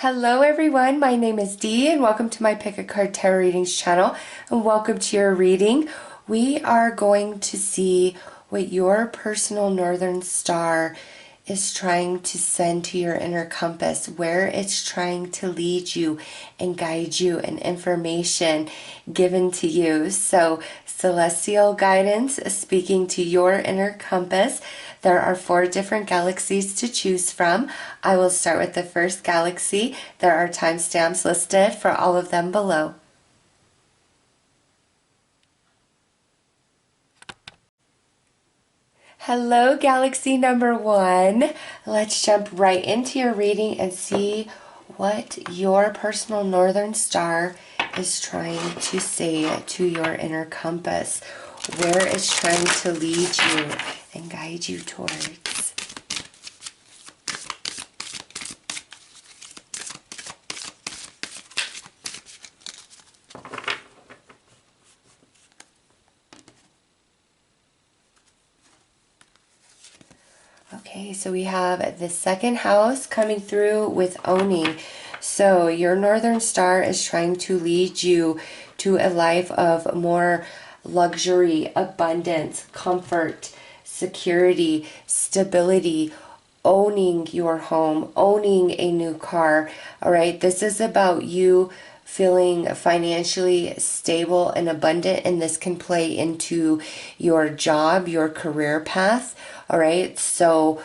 Hello everyone, my name is Dee and welcome to my Pick a Card Tarot Readings channel and welcome to your reading. We are going to see what your personal northern star is trying to send to your inner compass, where it's trying to lead you and guide you, and information given to you. So celestial guidance speaking to your inner compass. There are 4 different galaxies to choose from. I will start with the first galaxy. There are timestamps listed for all of them below. Hello, galaxy number 1. Let's jump right into your reading and see what your personal northern star is trying to say to your inner compass, where it's trying to lead you and guide you towards. Okay, so we have the second house coming through with owning. So your northern star is trying to lead you to a life of more luxury, abundance, comfort, security, stability, owning your home, owning a new car. All right, this is about you feeling financially stable and abundant, and this can play into your job, your career path. All right, so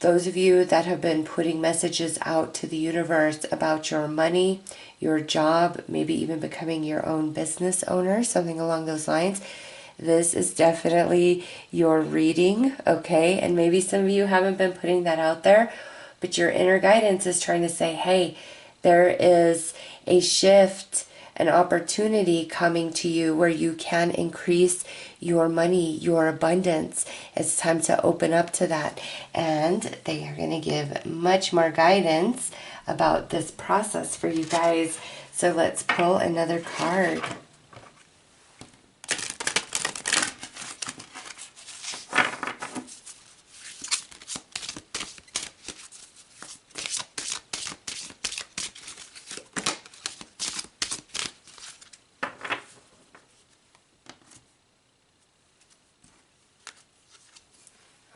those of you that have been putting messages out to the universe about your money, your job, maybe even becoming your own business owner, something along those lines, this is definitely your reading, okay? And maybe some of you haven't been putting that out there, but your inner guidance is trying to say, hey, there is a shift, an opportunity coming to you where you can increase your money, your abundance. It's time to open up to that. And they are going to give much more guidance about this process for you guys. So let's pull another card.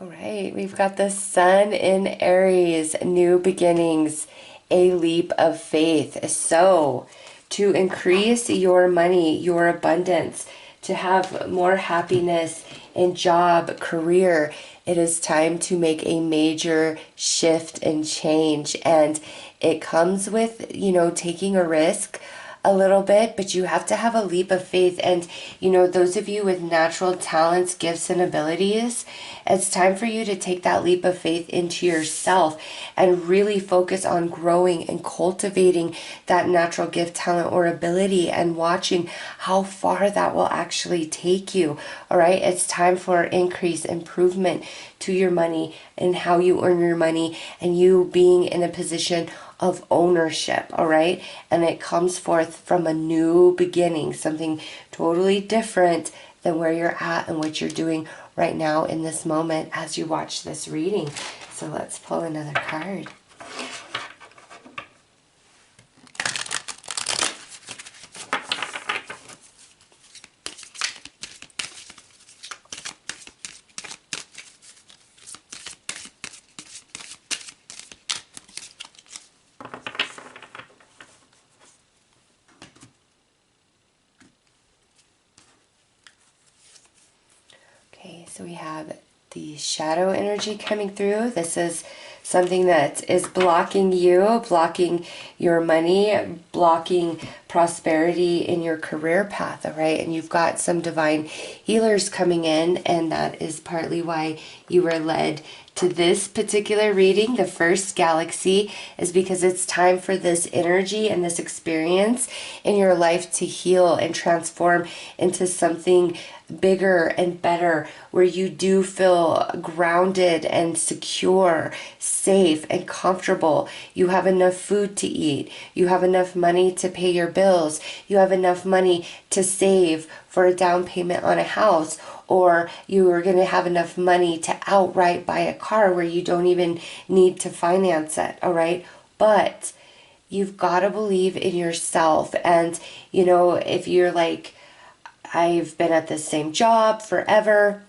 All right, we've got the Sun in Aries, new beginnings, a leap of faith. So, to increase your money, your abundance, to have more happiness in job, career, it is time to make a major shift and change. And it comes with, taking a risk a little bit, but you have to have a leap of faith. And those of you with natural talents, gifts, and abilities, it's time for you to take that leap of faith into yourself and really focus on growing and cultivating that natural gift, talent, or ability, and watching how far that will actually take you. All right, it's time for increase, improvement to your money and how you earn your money, and you being in a position of ownership. All right, and it comes forth from a new beginning, something totally different than where you're at and what you're doing right now in this moment as you watch this reading. So let's pull another card. Okay, so we have the shadow energy coming through. This is something that is blocking you, blocking your money, blocking prosperity in your career path, all right? And you've got some divine healers coming in, and that is partly why you were led to this particular reading, the first galaxy, is because it's time for this energy and this experience in your life to heal and transform into something bigger and better, where you do feel grounded and secure, safe and comfortable. You have enough food to eat. You have enough money to pay your bills. You have enough money to save for a down payment on a house, or you are going to have enough money to outright buy a car where you don't even need to finance it, all right? But you've got to believe in yourself. And, you know, if you're like, I've been at the same job forever,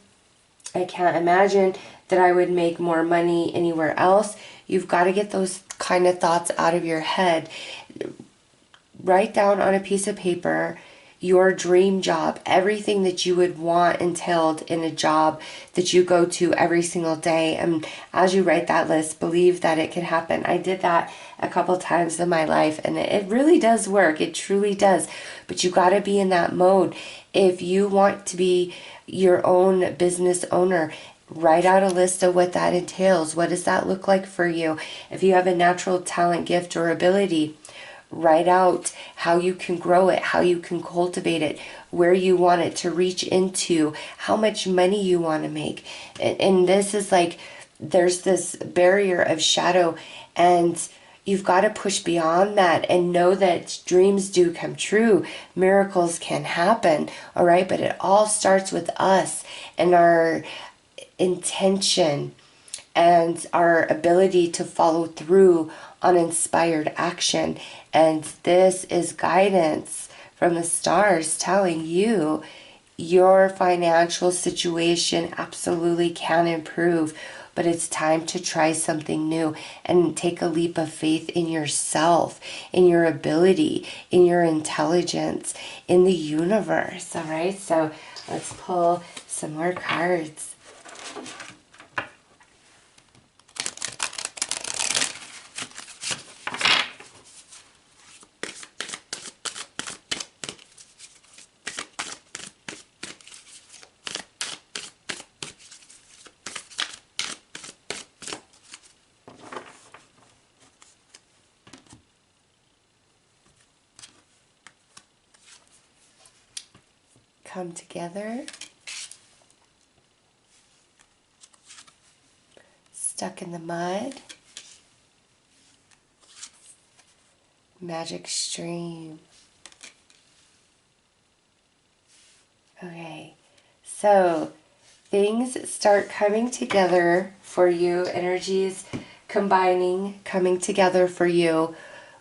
I can't imagine that I would make more money anywhere else. You've got to get those kind of thoughts out of your head. Write down on a piece of paper your dream job, everything that you would want entailed in a job that you go to every single day. And as you write that list, believe that it can happen. I did that a couple times in my life, and it really does work. It truly does. But you got to be in that mode. If you want to be your own business owner, write out a list of what that entails. What does that look like for you? If you have a natural talent, gift, or ability, write out how you can grow it, how you can cultivate it, where you want it to reach into, how much money you want to make. And this is like, there's this barrier of shadow, and you've got to push beyond that and know that dreams do come true. Miracles can happen, all right? But it all starts with us and our intention and our ability to follow through on inspired action. And this is guidance from the stars telling you your financial situation absolutely can improve, but it's time to try something new and take a leap of faith in yourself, in your ability, in your intelligence, in the universe. All right, so let's pull some more cards. Come together, stuck in the mud, magic stream. Okay, so things start coming together for you, energies combining, coming together for you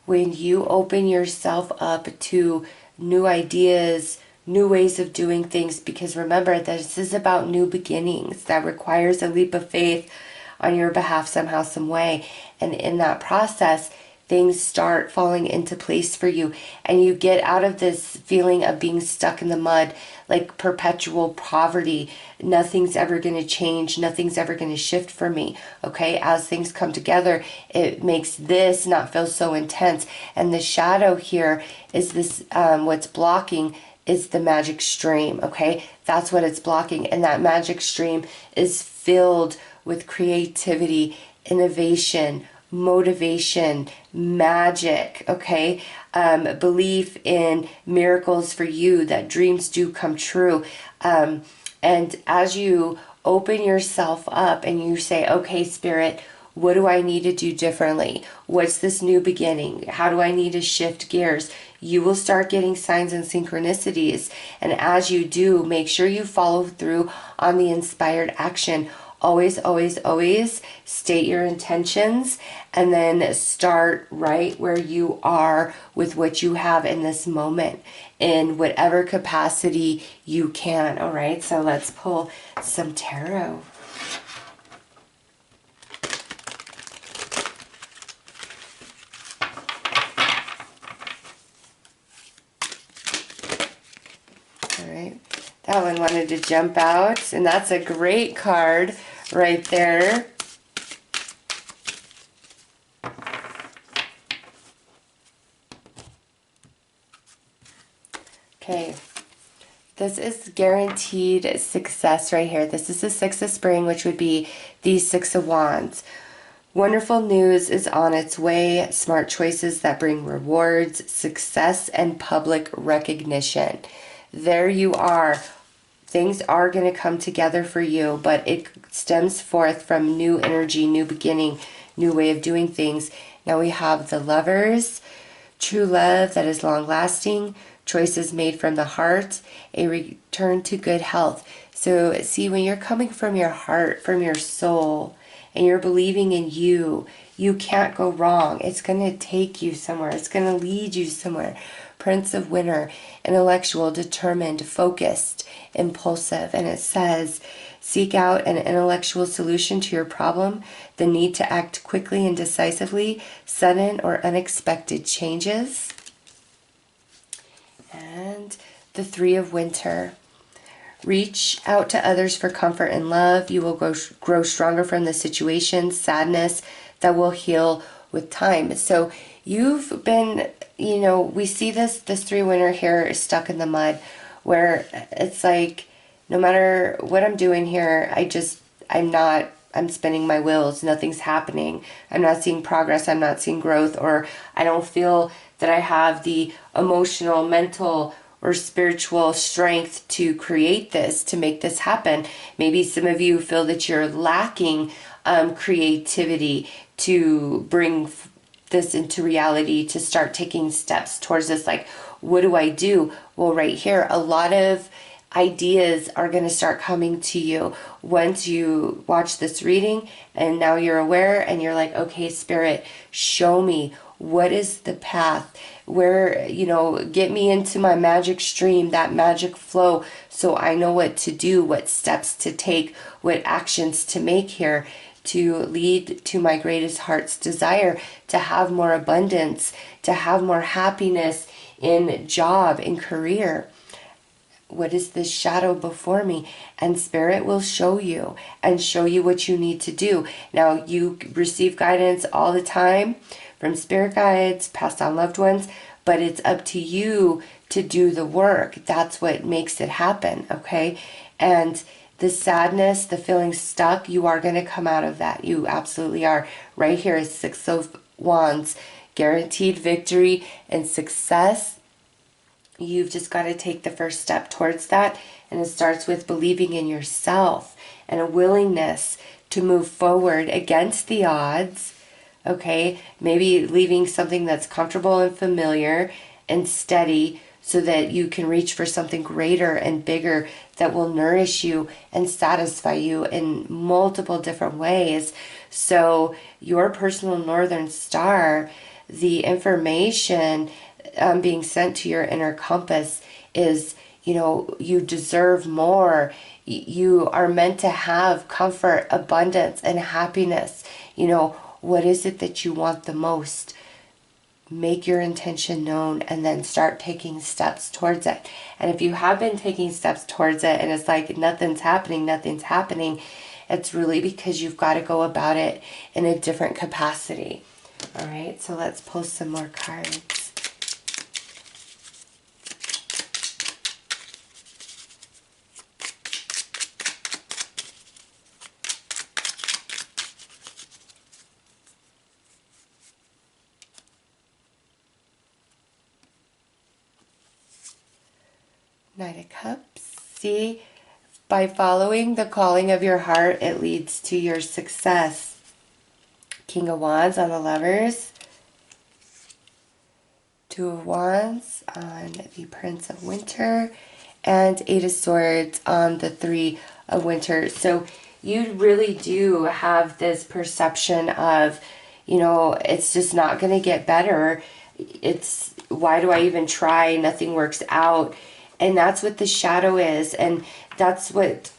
when you open yourself up to new ideas, new ways of doing things, because remember, this is about new beginnings. That requires a leap of faith on your behalf somehow, some way. And in that process, things start falling into place for you, and you get out of this feeling of being stuck in the mud, like perpetual poverty. Nothing's ever going to change. Nothing's ever going to shift for me. Okay, as things come together, it makes this not feel so intense. And the shadow here is this, what's blocking is the magic stream. Okay, that's what it's blocking. And that magic stream is filled with creativity, innovation, motivation, magic, okay? Belief in miracles for you, that dreams do come true. And as you open yourself up and you say, okay, Spirit, what do I need to do differently? What's this new beginning? How do I need to shift gears? You will start getting signs and synchronicities. And as you do, make sure you follow through on the inspired action. Always, always, always state your intentions and then start right where you are with what you have in this moment in whatever capacity you can. All right, so let's pull some tarot. All right, that one wanted to jump out, and that's a great card right there. Okay, this is guaranteed success right here. This is the Six of Spring, which would be the Six of Wands. Wonderful news is on its way. Smart choices that bring rewards, success, and public recognition. There you are. Things are going to come together for you, but it stems forth from new energy, new beginning, new way of doing things. Now we have the Lovers, true love that is long-lasting, choices made from the heart, a return to good health. So see, when you're coming from your heart, from your soul, and you're believing in you, You can't go wrong. It's going to take you somewhere. It's going to lead you somewhere. Prince of Winter, intellectual, determined, focused, impulsive. And it says, seek out an intellectual solution to your problem, the need to act quickly and decisively, sudden or unexpected changes. And the Three of Winter. Reach out to others for comfort and love. You will grow stronger from the situation, sadness that will heal with time. So you've been, we see this Three Winter here is stuck in the mud, where it's like, no matter what I'm doing here, I'm spinning my wheels. Nothing's happening. I'm not seeing progress. I'm not seeing growth, or I don't feel that I have the emotional, mental, or spiritual strength to create this, to make this happen. Maybe some of you feel that you're lacking creativity to bring this into reality, to start taking steps towards this. Like, what do I do? Well, right here, a lot of ideas are going to start coming to you once you watch this reading, and now you're aware and you're like, okay, Spirit, show me, what is the path? Where, get me into my magic stream, that magic flow, so I know what to do, what steps to take, what actions to make here to lead to my greatest heart's desire, to have more abundance, to have more happiness in job, in career. What is this shadow before me? And Spirit will show you and show you what you need to do. Now, you receive guidance all the time from spirit guides, passed on loved ones, but it's up to you to do the work. That's what makes it happen, okay? And the sadness, the feeling stuck, you are going to come out of that. You absolutely are. Right here is Six of Wands, guaranteed victory and success. You've just got to take the first step towards that, and it starts with believing in yourself and a willingness to move forward against the odds. Okay, maybe leaving something that's comfortable and familiar and steady so that you can reach for something greater and bigger that will nourish you and satisfy you in multiple different ways. So your personal Northern Star, the information being sent to your inner compass is, you deserve more. You are meant to have comfort, abundance, and happiness. What is it that you want the most? Make your intention known and then start taking steps towards it. And if you have been taking steps towards it and it's like nothing's happening, it's really because you've got to go about it in a different capacity. All right, so let's pull some more cards. Knight of Cups. See, by following the calling of your heart, it leads to your success. King of Wands on the Lovers. Two of Wands on the Prince of Winter. And Eight of Swords on the Three of Winter. So you really do have this perception of, it's just not going to get better. It's, why do I even try? Nothing works out. And that's what the shadow is. And that's what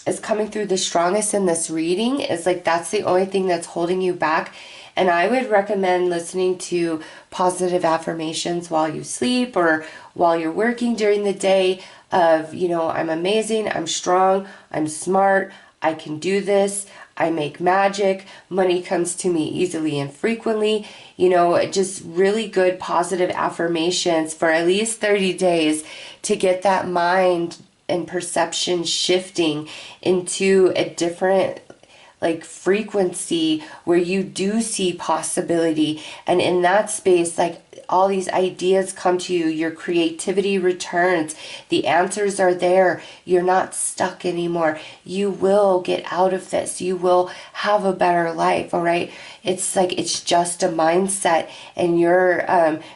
is coming through the strongest in this reading. Is like, that's the only thing that's holding you back. And I would recommend listening to positive affirmations while you sleep or while you're working during the day of, I'm amazing, I'm strong, I'm smart, I can do this, I make magic, money comes to me easily and frequently. Just really good positive affirmations for at least 30 days to get that mind and perception shifting into a different frequency where you do see possibility. And in that space, all these ideas come to you, your creativity returns, the answers are there, you're not stuck anymore. You will get out of this, you will have a better life. All right, it's just a mindset, and your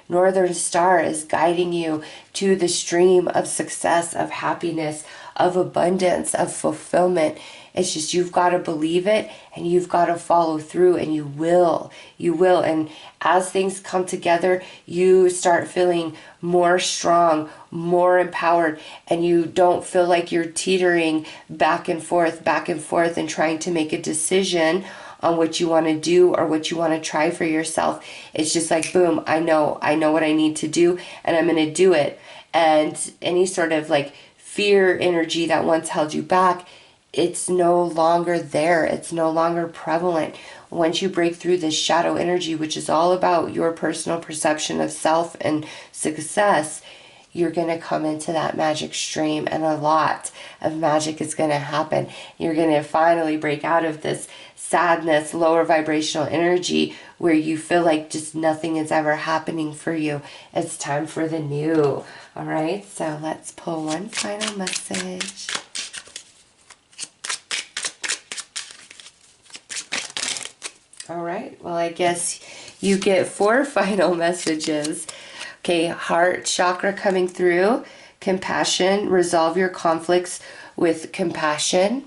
Northern Star is guiding you to the stream of success, of happiness, of abundance, of fulfillment. It's just you've got to believe it and you've got to follow through, and you will. You will. And as things come together, you start feeling more strong, more empowered, and you don't feel like you're teetering back and forth, and trying to make a decision on what you want to do or what you want to try for yourself. It's just like, boom, I know what I need to do, and I'm going to do it. And any sort of like fear energy that once held you back, it's no longer there. It's no longer prevalent. Once you break through this shadow energy, which is all about your personal perception of self and success, you're going to come into that magic stream, and a lot of magic is going to happen. You're going to finally break out of this sadness, lower vibrational energy where you feel like just nothing is ever happening for you. It's time for the new. All right, so let's pull one final message. All right, well, I guess you get 4 final messages. Okay, heart chakra coming through, compassion, resolve your conflicts with compassion.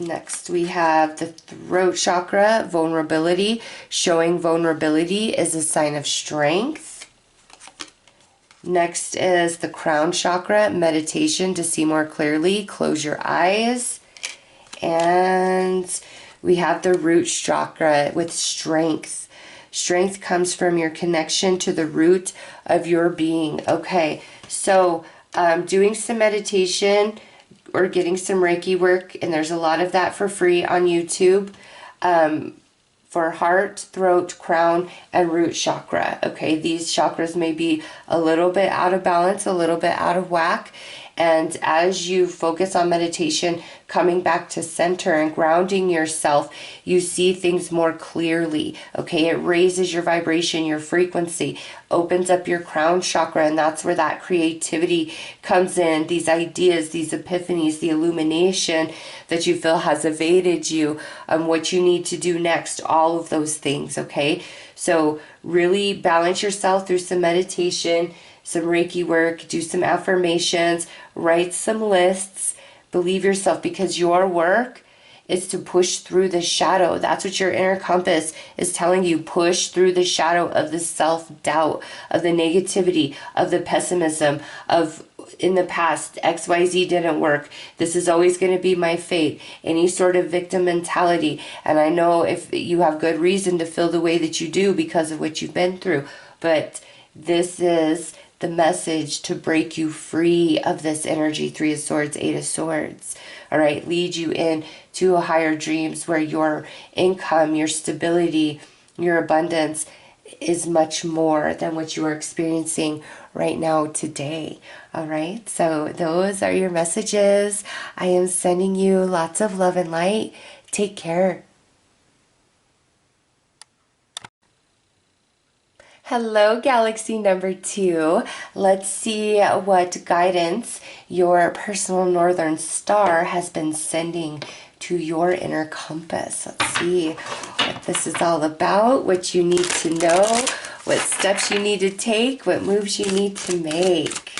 Next, we have the throat chakra, vulnerability. Showing vulnerability is a sign of strength. Next is the crown chakra, meditation to see more clearly. Close your eyes. And we have the root chakra with strength. Strength comes from your connection to the root of your being. Okay, so doing some meditation or getting some Reiki work, and there's a lot of that for free on YouTube, for heart, throat, crown, and root chakra. Okay, these chakras may be a little bit out of balance, a little bit out of whack. And as you focus on meditation, coming back to center and grounding yourself, you see things more clearly. Okay, it raises your vibration, your frequency, opens up your crown chakra, and that's where that creativity comes in. These ideas, these epiphanies, the illumination that you feel has evaded you, what you need to do next, all of those things. Okay, so really balance yourself through some meditation, some Reiki work, do some affirmations, write some lists, believe yourself, because your work is to push through the shadow. That's what your inner compass is telling you. Push through the shadow of the self-doubt, of the negativity, of the pessimism, of in the past, XYZ didn't work. This is always going to be my fate. Any sort of victim mentality. And I know if you have good reason to feel the way that you do because of what you've been through, but this is the message to break you free of this energy. 3 of Swords, 8 of Swords. All right, lead you in to higher dreams where your income, your stability, your abundance is much more than what you are experiencing right now today. All right, so those are your messages. I am sending you lots of love and light. Take care. Hello, Galaxy number 2. Let's see what guidance your personal northern star has been sending to your inner compass. Let's see what this is all about, what you need to know, what steps you need to take, what moves you need to make.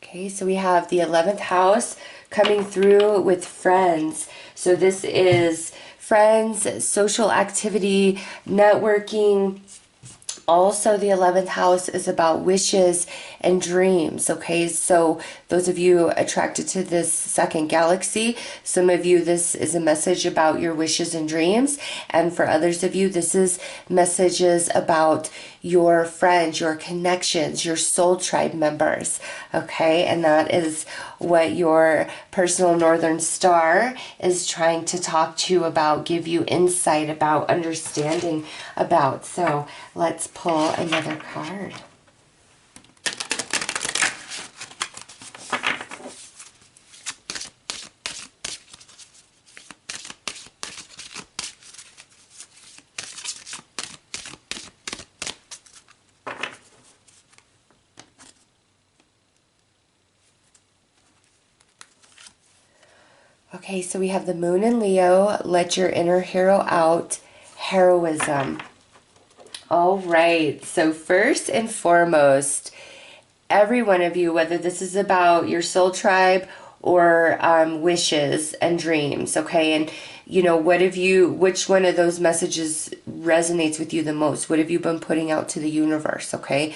Okay, so we have the 11th house coming through with friends. So this is friends, social activity, networking. Also, the 11th house is about wishes and dreams. Okay, so those of you attracted to this second galaxy, some of you, this is a message about your wishes and dreams. And for others of you, this is messages about your friends, your connections, your soul tribe members. Okay, and that is what your personal northern star is trying to talk to you about, give you insight about, understanding about. So let's pull another card. Okay, so we have the moon in Leo. Let your inner hero out. Heroism. All right, so first and foremost, every one of you, whether this is about your soul tribe or wishes and dreams, okay? And you know, which one of those messages resonates with you the most? What have you been putting out to the universe, okay?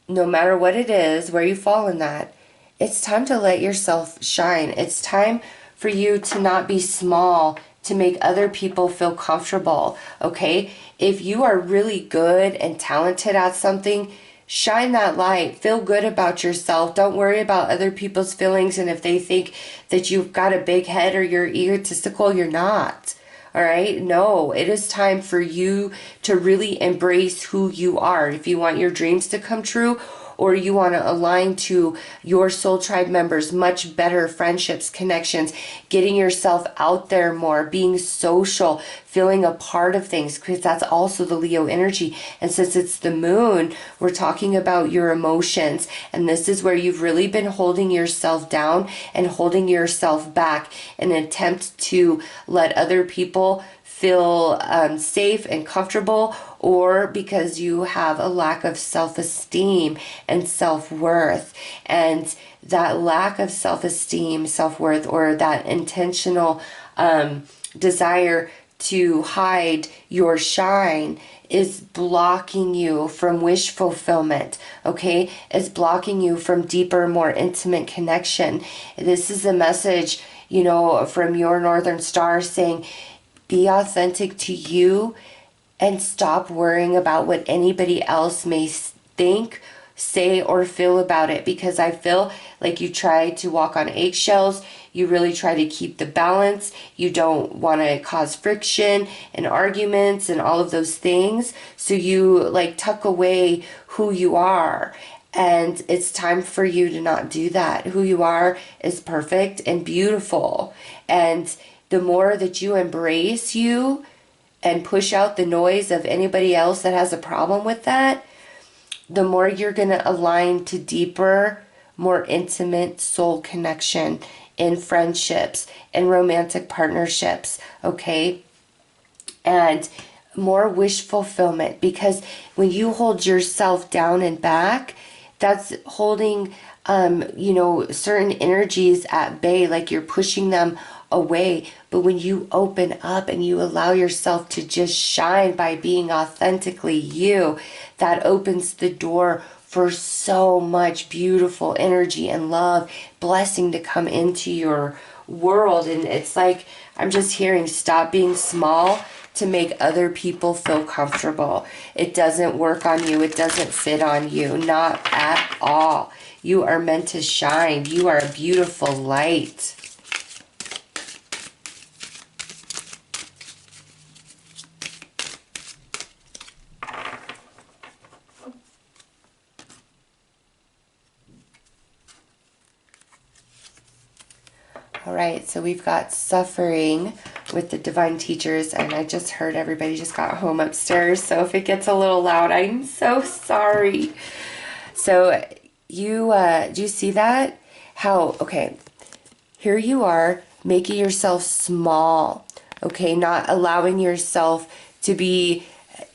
No matter what it is, where you fall in that, it's time to let yourself shine. It's time for you to not be small, to make other people feel comfortable, okay? If you are really good and talented at something, shine that light. Feel good about yourself. Don't worry about other people's feelings, and if they think that you've got a big head or you're egotistical, you're not. All right? No, it is time for you to really embrace who you are. If you want your dreams to come true, or you want to align to your soul tribe members, much better friendships, connections, getting yourself out there more, being social, feeling a part of things, because that's also the Leo energy. And since it's the moon, we're talking about your emotions. And this is where you've really been holding yourself down and holding yourself back in an attempt to let other people feel safe and comfortable, or because you have a lack of self-esteem and self-worth. And that lack of self-esteem, self-worth, or that intentional desire to hide your shine is blocking you from wish fulfillment, okay? It's blocking you from deeper, more intimate connection. This is a message, you know, from your Northern Star saying, be authentic to you and stop worrying about what anybody else may think, say, or feel about it, because I feel like you try to walk on eggshells. You really try to keep the balance. You don't want to cause friction and arguments and all of those things. So you like tuck away who you are. And it's time for you to not do that. Who you are is perfect and beautiful. And the more that you embrace you and push out the noise of anybody else that has a problem with that, the more you're going to align to deeper, more intimate soul connection in friendships and romantic partnerships, okay? And more wish fulfillment, because when you hold yourself down and back, that's holding, you know, certain energies at bay, like you're pushing them away. But when you open up and you allow yourself to just shine by being authentically you, that opens the door for so much beautiful energy and love, blessing to come into your world. And it's like, I'm just hearing, stop being small to make other people feel comfortable. It doesn't work on you. It doesn't fit on you. Not at all. You are meant to shine. You are a beautiful light. All right, so we've got suffering with the divine teachers, and I just heard everybody just got home upstairs, so if it gets a little loud, I'm so sorry. So you, do you see that? How, okay, here you are making yourself small, okay, not allowing yourself to be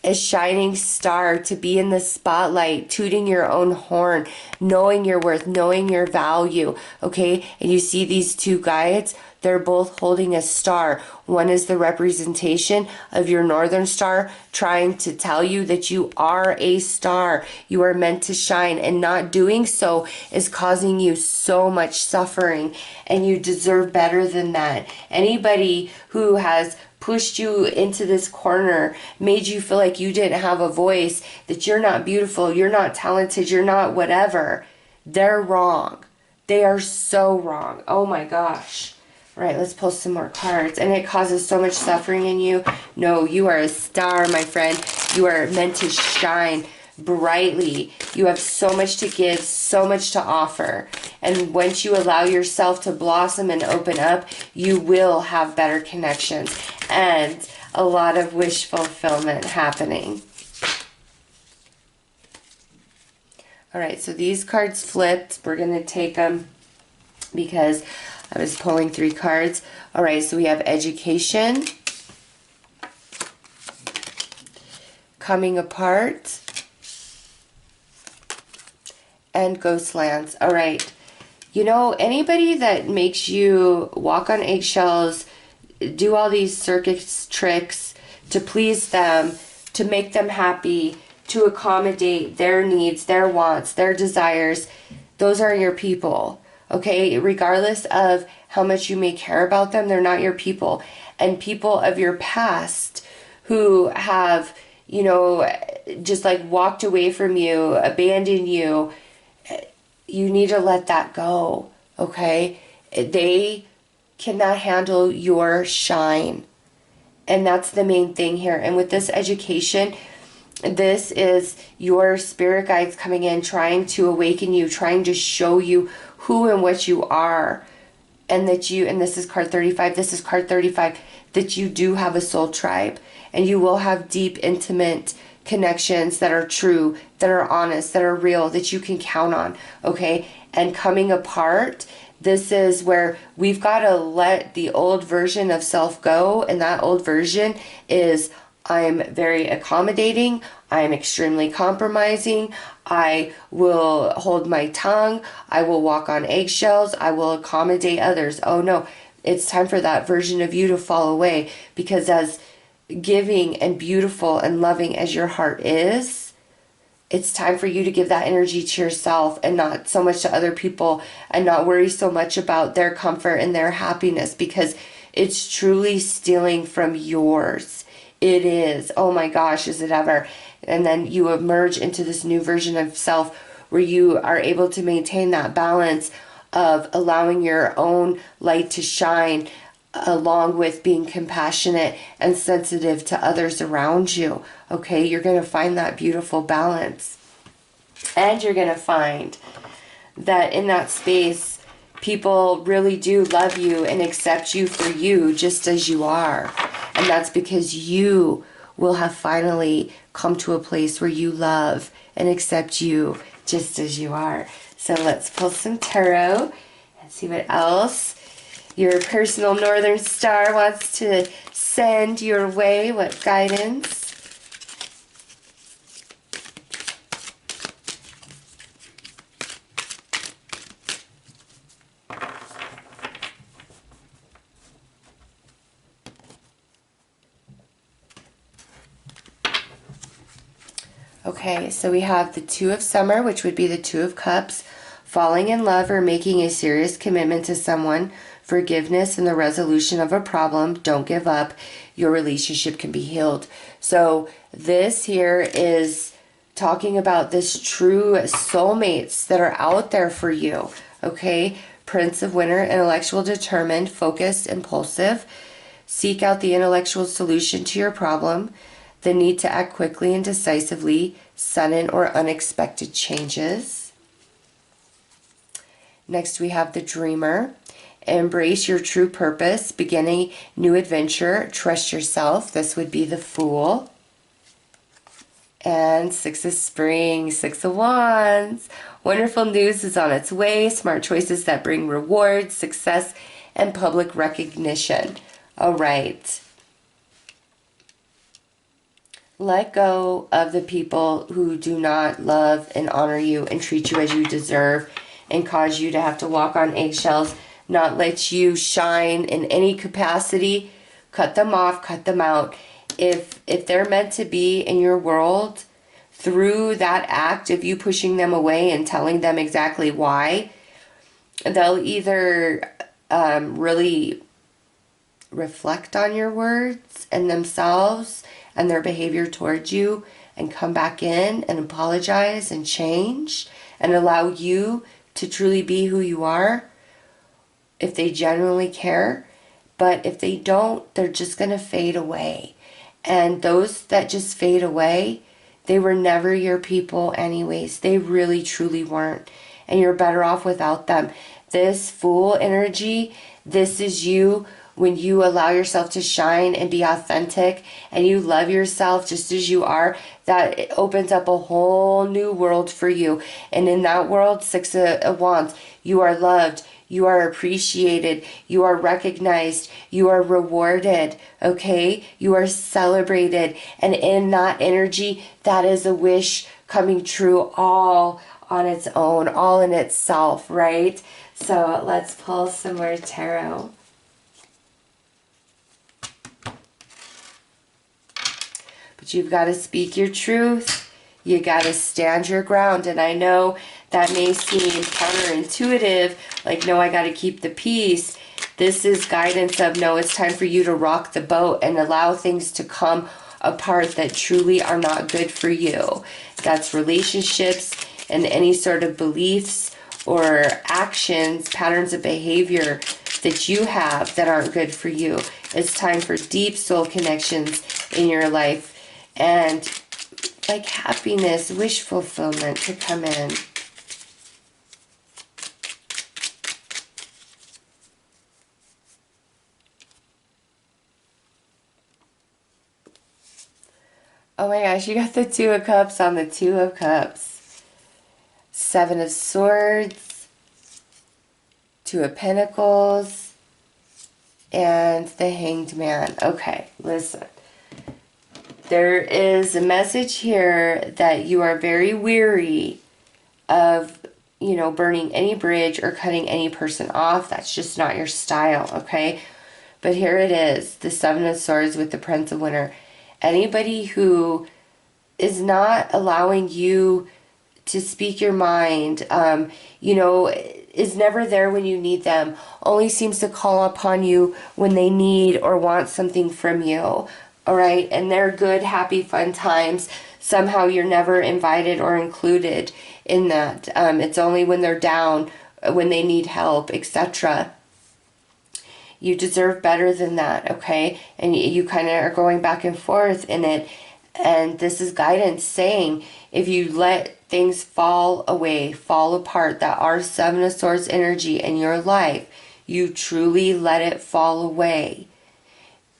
a shining star, to be in the spotlight, tooting your own horn, knowing your worth, knowing your value, okay? And you see these two guides, they're both holding a star. One is the representation of your Northern Star, trying to tell you that you are a star. You are meant to shine, and not doing so is causing you so much suffering, and you deserve better than that. Anybody who has pushed you into this corner, made you feel like you didn't have a voice, that you're not beautiful, you're not talented, you're not whatever, they're wrong. They are so wrong. Oh my gosh. All right, let's pull some more cards. And it causes so much suffering in you. No, you are a star, my friend. You are meant to shine brightly. You have so much to give, so much to offer. And once you allow yourself to blossom and open up, you will have better connections and a lot of wish fulfillment happening. All right, so these cards flipped. We're going to take them because I was pulling 3 cards. All right, so we have education, coming apart, and ghostlands. All right. You know, anybody that makes you walk on eggshells, do all these circus tricks to please them, to make them happy, to accommodate their needs, their wants, their desires, those are your people. Okay? Regardless of how much you may care about them, they're not your people. And people of your past who have, you know, just like walked away from you, abandoned you, you need to let that go, okay? They cannot handle your shine. And that's the main thing here. And with this education, this is your spirit guides coming in, trying to awaken you, trying to show you who and what you are. And that you, and this is card 35, this is card 35, that you do have a soul tribe. And you will have deep, intimate connections that are true, that are honest, that are real, that you can count on, okay? And coming apart, this is where we've got to let the old version of self go, and that old version is, I'm very accommodating, I'm extremely compromising, I will hold my tongue, I will walk on eggshells, I will accommodate others. Oh no, it's time for that version of you to fall away, because as giving and beautiful and loving as your heart is, it's time for you to give that energy to yourself and not so much to other people, and not worry so much about their comfort and their happiness, because it's truly stealing from yours. It is. Oh my gosh, is it ever? And then you emerge into this new version of self where you are able to maintain that balance of allowing your own light to shine, along with being compassionate and sensitive to others around you. Okay, you're going to find that beautiful balance. And you're going to find that in that space, people really do love you and accept you for you just as you are. And that's because you will have finally come to a place where you love and accept you just as you are. So let's pull some tarot and see what else your personal Northern Star wants to send your way. What guidance? Okay, so we have the Two of Summer, which would be the Two of Cups, falling in love or making a serious commitment to someone, forgiveness and the resolution of a problem. Don't give up. Your relationship can be healed. So this here is talking about this true soulmates that are out there for you. Okay, Prince of Winter, intellectual, determined, focused, impulsive. Seek out the intellectual solution to your problem. The need to act quickly and decisively, sudden or unexpected changes. Next we have the Dreamer. Embrace your true purpose, begin a new adventure, trust yourself. This would be the Fool. And Six of Spring, Six of Wands. Wonderful news is on its way. Smart choices that bring rewards, success, and public recognition. All right. Let go of the people who do not love and honor you and treat you as you deserve and cause you to have to walk on eggshells, not let you shine in any capacity. Cut them off, cut them out. If they're meant to be in your world, through that act of you pushing them away and telling them exactly why, they'll either really reflect on your words and themselves and their behavior towards you and come back in and apologize and change and allow you to truly be who you are if they genuinely care. But if they don't, they're just going to fade away. And those that just fade away, they were never your people anyways. They really truly weren't. And you're better off without them. This Fool energy, this is you when you allow yourself to shine and be authentic and you love yourself just as you are. That it opens up a whole new world for you. And in that world, Six of Wands, you are loved, You are appreciated. You are recognized. You are rewarded. Okay? You are celebrated. And in that energy, that is a wish coming true all on its own, all in itself, right? So let's pull some more tarot. But you've got to speak your truth. You got to stand your ground. And I know that may seem counterintuitive, like, no, I got to keep the peace. This is guidance of, no, it's time for you to rock the boat and allow things to come apart that truly are not good for you. That's relationships and any sort of beliefs or actions, patterns of behavior that you have that aren't good for you. It's time for deep soul connections in your life and like happiness, wish fulfillment to come in. Oh my gosh, you got the Two of Cups on the Two of Cups. Seven of Swords, Two of Pentacles, and the Hanged Man. Okay, listen. There is a message here that you are very weary of, you know, burning any bridge or cutting any person off. That's just not your style, okay? But here it is, the Seven of Swords with the Prince of Winter. Anybody who is not allowing you to speak your mind, you know, is never there when you need them, only seems to call upon you when they need or want something from you. All right, and they're good, happy, fun times. Somehow you're never invited or included in that. It's only when they're down, when they need help, etc. You deserve better than that, okay? And you kind of are going back and forth in it. And this is guidance saying, if you let things fall away, fall apart, that are Seven of Swords energy in your life, you truly let it fall away,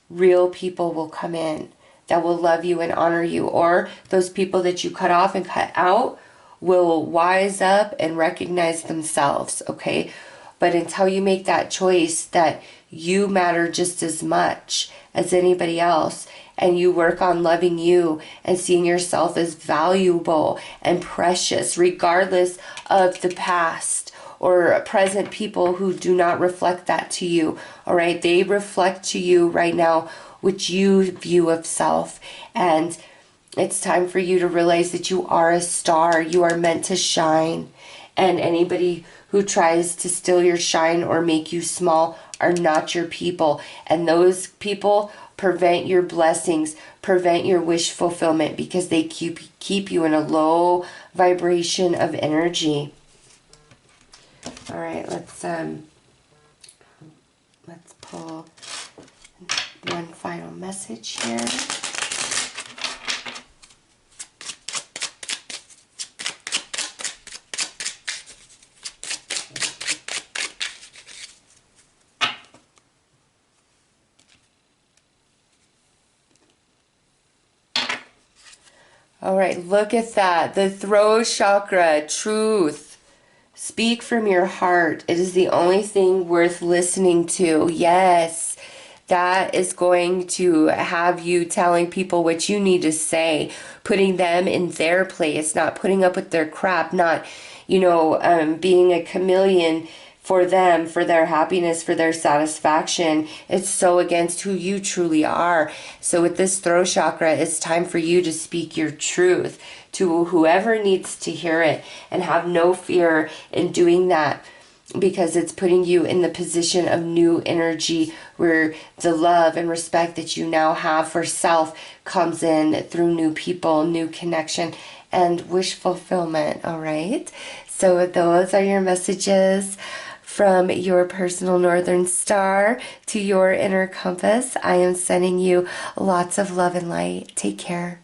real people will come in that will love you and honor you, or those people that you cut off and cut out will wise up and recognize themselves, okay? But until you make that choice that you matter just as much as anybody else, and you work on loving you and seeing yourself as valuable and precious, regardless of the past or present people who do not reflect that to you, all right? They reflect to you right now what you view of self. And it's time for you to realize that you are a star. You are meant to shine. And anybody who tries to steal your shine or make you small are not your people. And those people prevent your blessings, prevent your wish fulfillment, because they keep you in a low vibration of energy. All right, let's pull one final message here. All right, look at that. The throat chakra, truth. Speak from your heart. It is the only thing worth listening to. Yes, that is going to have you telling people what you need to say, putting them in their place, not putting up with their crap, not, you know, being a chameleon for them, for their happiness, for their satisfaction. It's so against who you truly are. So with this throat chakra, it's time for you to speak your truth to whoever needs to hear it, and have no fear in doing that, because it's putting you in the position of new energy where the love and respect that you now have for self comes in through new people, new connection, and wish fulfillment. All right, so those are your messages from your personal northern star to your inner compass. I am sending you lots of love and light. Take care.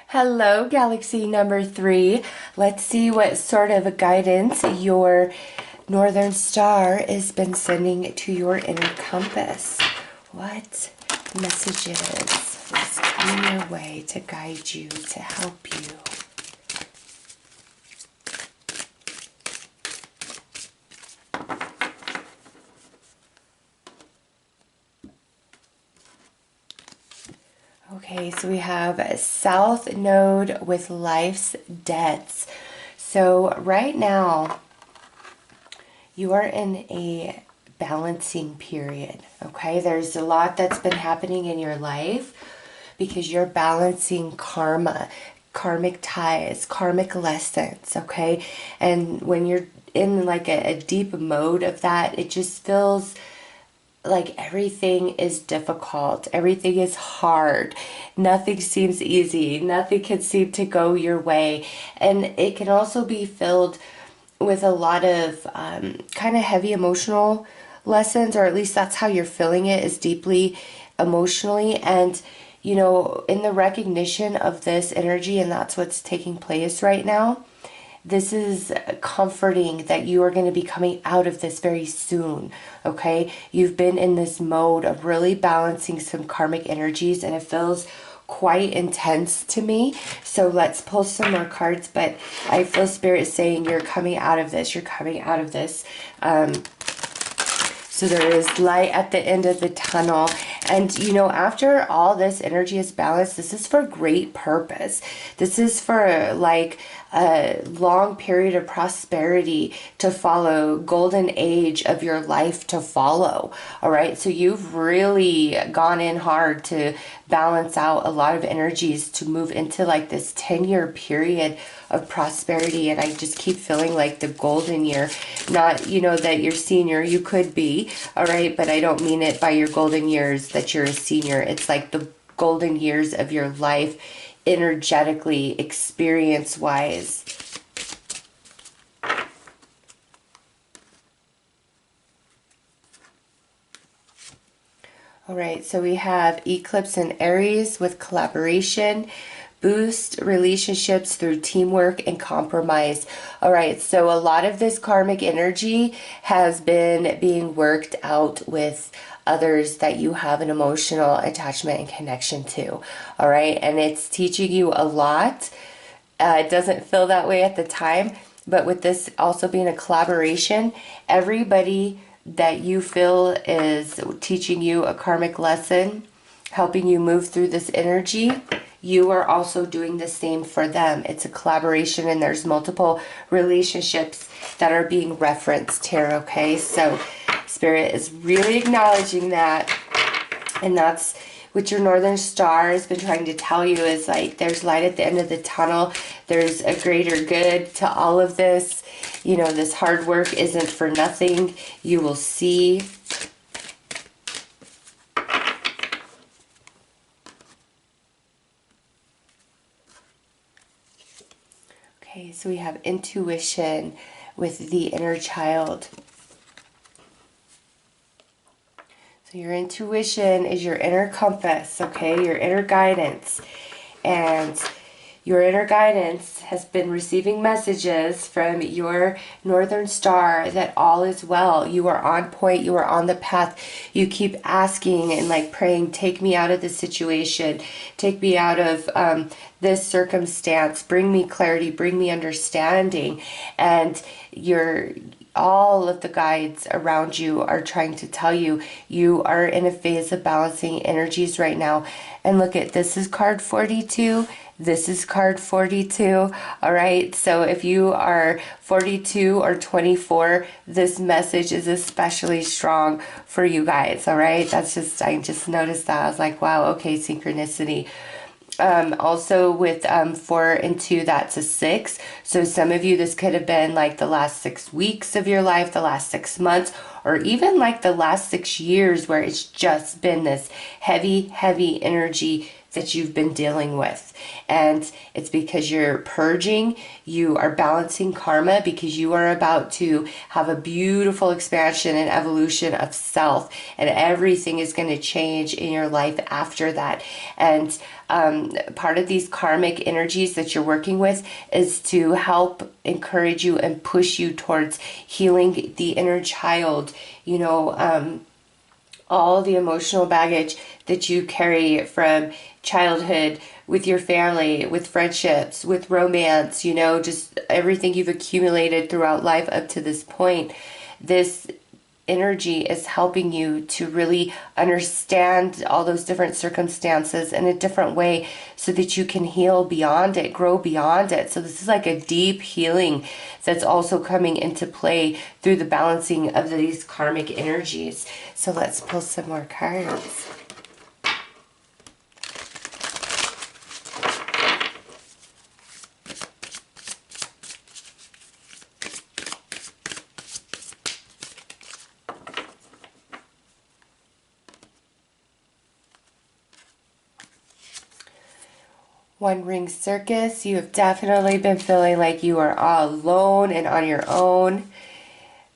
Hello, Galaxy number 3. Let's see what sort of guidance your northern star has been sending to your inner compass. What messages is coming your way to guide you, to help you? Okay, so we have a South Node with life's debts. So right now, you are in a balancing period, okay? There's a lot that's been happening in your life because you're balancing karma, karmic ties, karmic lessons, okay? And when you're in like a deep mode of that, it just feels like everything is difficult, everything is hard, nothing seems easy, nothing can seem to go your way. And it can also be filled with a lot of kind of heavy emotional lessons, or at least that's how you're feeling it, is deeply emotionally. And you know, in the recognition of this energy, and that's what's taking place right now, this is comforting that you are going to be coming out of this very soon, okay? You've been in this mode of really balancing some karmic energies, and it feels quite intense to me. So let's pull some more cards, but I feel Spirit saying you're coming out of this. You're coming out of this. So there is light at the end of the tunnel. And, you know, after all this energy is balanced, this is for great purpose. This is for like a long period of prosperity to follow, golden age of your life to follow. All right. So you've really gone in hard to balance out a lot of energies to move into like this 10-year period of prosperity. And I just keep feeling like the golden year, not, you know, that you're senior, you could be, all right, but I don't mean it by your golden years that you're a senior. It's like the golden years of your life, energetically, experience wise. All right, so we have Eclipse and Aries with collaboration, boost relationships through teamwork and compromise. All right, so a lot of this karmic energy has been being worked out with others that you have an emotional attachment and connection to. All right, and it's teaching you a lot. It doesn't feel that way at the time, but with this also being a collaboration, everybody that you feel is teaching you a karmic lesson, helping you move through this energy, you are also doing the same for them. It's a collaboration, and there's multiple relationships that are being referenced here, okay? So Spirit is really acknowledging that, and that's what your Northern Star has been trying to tell you, is like there's light at the end of the tunnel. There's a greater good to all of this. You know, this hard work isn't for nothing. You will see. Okay, so we have intuition with the inner child. So your intuition is your inner compass, okay, your inner guidance. And your inner guidance has been receiving messages from your Northern Star that all is well. You are on point. You are on the path. You keep asking and like praying, take me out of this situation. Take me out of this circumstance. Bring me clarity. Bring me understanding. And all of the guides around you are trying to tell you, you are in a phase of balancing energies right now. And look at, this is card 42. This is card 42. All right. So if you are 42 or 24, this message is especially strong for you guys. All right. That's just, I just noticed that. I was like, wow, okay, synchronicity. Also with 4 and 2, that's a 6. So some of you, this could have been like the last 6 weeks of your life, the last 6 months, or even like the last 6 years, where it's just been this heavy energy that you've been dealing with. And it's because you're purging, you are balancing karma, because you are about to have a beautiful expansion and evolution of self, and everything is going to change in your life after that. And part of these karmic energies that you're working with is to help encourage you and push you towards healing the inner child, you know, all the emotional baggage that you carry from childhood, with your family, with friendships, with romance, you know, just everything you've accumulated throughout life up to this point. This energy is helping you to really understand all those different circumstances in a different way so that you can heal beyond it, grow beyond it. So this is like a deep healing that's also coming into play through the balancing of these karmic energies. So let's pull some more cards. One Ring Circus, you have definitely been feeling like you are all alone and on your own.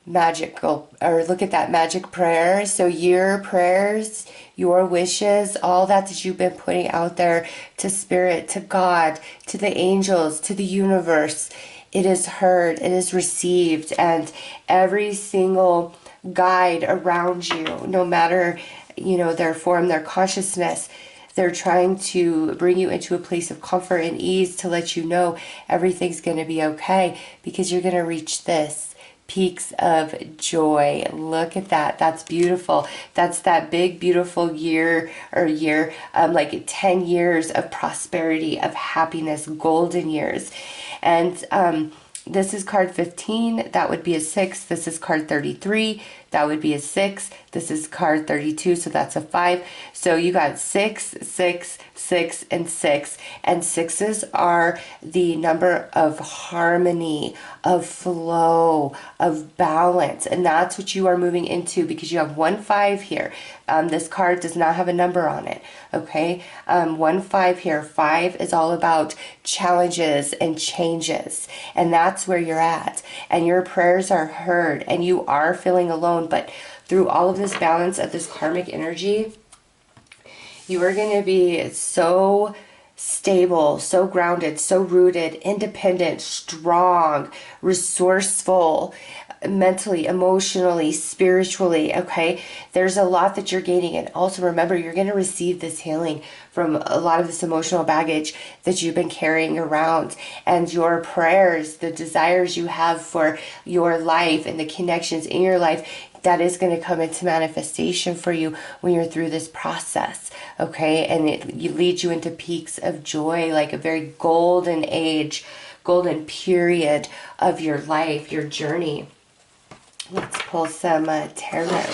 Magical, or look at that, magic prayer. So your prayers, your wishes, all that you've been putting out there to Spirit, to God, to the angels, to the universe, it is heard, it is received, and every single guide around you, no matter, their form, their consciousness, they're trying to bring you into a place of comfort and ease to let you know everything's going to be okay, because you're going to reach this peaks of joy. Look at that. That's beautiful. That's that big, beautiful year, like 10 years of prosperity, of happiness, golden years. And this is card 15. That would be a 6. This is card 33. That would be a 6. This is card 32, so that's a 5. So you got 6, 6, 6, and 6. And 6s are the number of harmony, of flow, of balance. And that's what you are moving into, because you have 1, 5 here. This card does not have a number on it, okay? 1, 5 here. 5 is all about challenges and changes. And that's where you're at. And your prayers are heard, and you are feeling alone. But through all of this balance of this karmic energy, you are going to be so stable, so grounded, so rooted, independent, strong, resourceful, mentally, emotionally, spiritually, okay? There's a lot that you're gaining. And also remember, you're going to receive this healing from a lot of this emotional baggage that you've been carrying around, and your prayers, the desires you have for your life and the connections in your life, that is going to come into manifestation for you when you're through this process, okay? And it leads you into peaks of joy, like a very golden age, golden period of your life, your journey. Let's pull some tarot.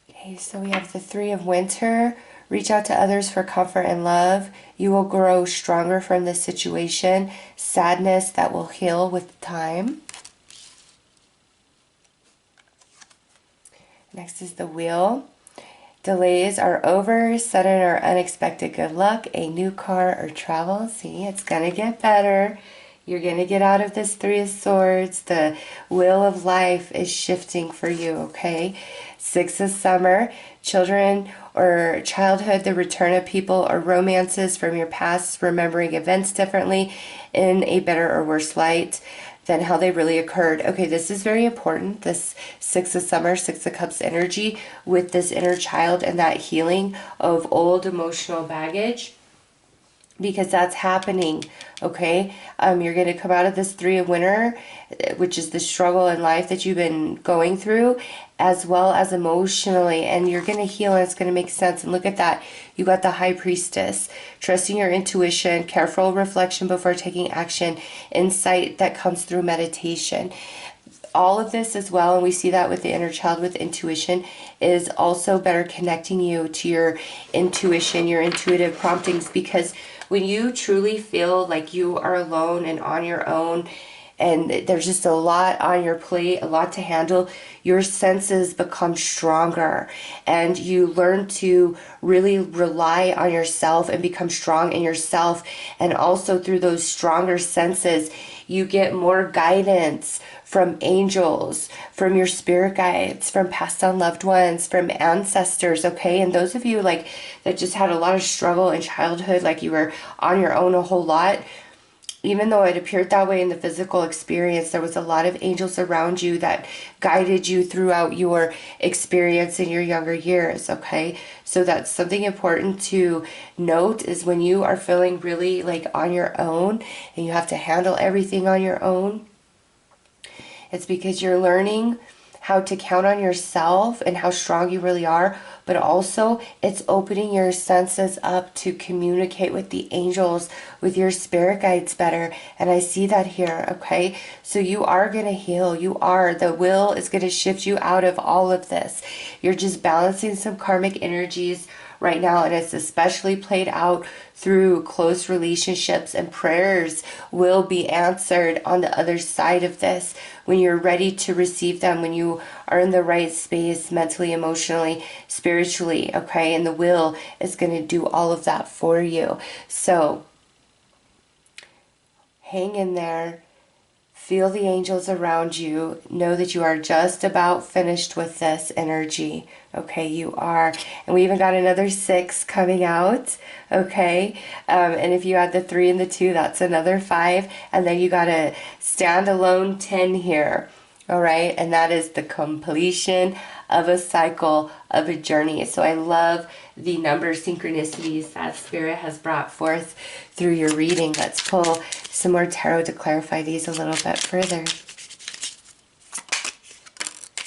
Okay, so we have the 3 of Winter. Reach out to others for comfort and love. You will grow stronger from this situation. Sadness that will heal with time. Next is the Wheel. Delays are over. Sudden or unexpected good luck. A new car or travel. See, it's going to get better. You're going to get out of this 3 of Swords. The wheel of life is shifting for you, okay? 6 of Summer. Children or childhood, the return of people or romances from your past, remembering events differently in a better or worse light than how they really occurred. Okay, this is very important, this 6 of Summer, 6 of Cups energy with this inner child and that healing of old emotional baggage, because that's happening, okay? You're going to come out of this 3 of Winter, which is the struggle in life that you've been going through, as well as emotionally, and you're going to heal, and it's going to make sense. And look at that. You got the High Priestess. Trusting your intuition, careful reflection before taking action, insight that comes through meditation. All of this as well, and we see that with the inner child with intuition, is also better connecting you to your intuition, your intuitive promptings, because when you truly feel like you are alone and on your own, and there's just a lot on your plate, a lot to handle, your senses become stronger, and you learn to really rely on yourself and become strong in yourself. And also through those stronger senses, you get more guidance from angels, from your spirit guides, from passed on loved ones, from ancestors, okay? And those of you that just had a lot of struggle in childhood, like you were on your own a whole lot, even though it appeared that way in the physical experience, there was a lot of angels around you that guided you throughout your experience in your younger years, okay? So that's something important to note, is when you are feeling really like on your own and you have to handle everything on your own, it's because you're learning how to count on yourself and how strong you really are, but also it's opening your senses up to communicate with the angels, with your spirit guides better. And I see that here, okay? So you are going to heal. The will is going to shift you out of all of this. You're just balancing some karmic energies right now, and it's especially played out through close relationships, and prayers will be answered on the other side of this when you're ready to receive them, when you are in the right space mentally, emotionally, spiritually, okay? And the will is going to do all of that for you. So hang in there. Feel the angels around you. Know that you are just about finished with this energy. Okay, you are. And we even got another 6 coming out. Okay, and if you add the 3 and the 2, that's another 5. And then you got a standalone 10 here. All right, and that is the completion of a cycle, of a journey. So I love the number synchronicities that Spirit has brought forth through your reading. Let's pull some more tarot to clarify these a little bit further.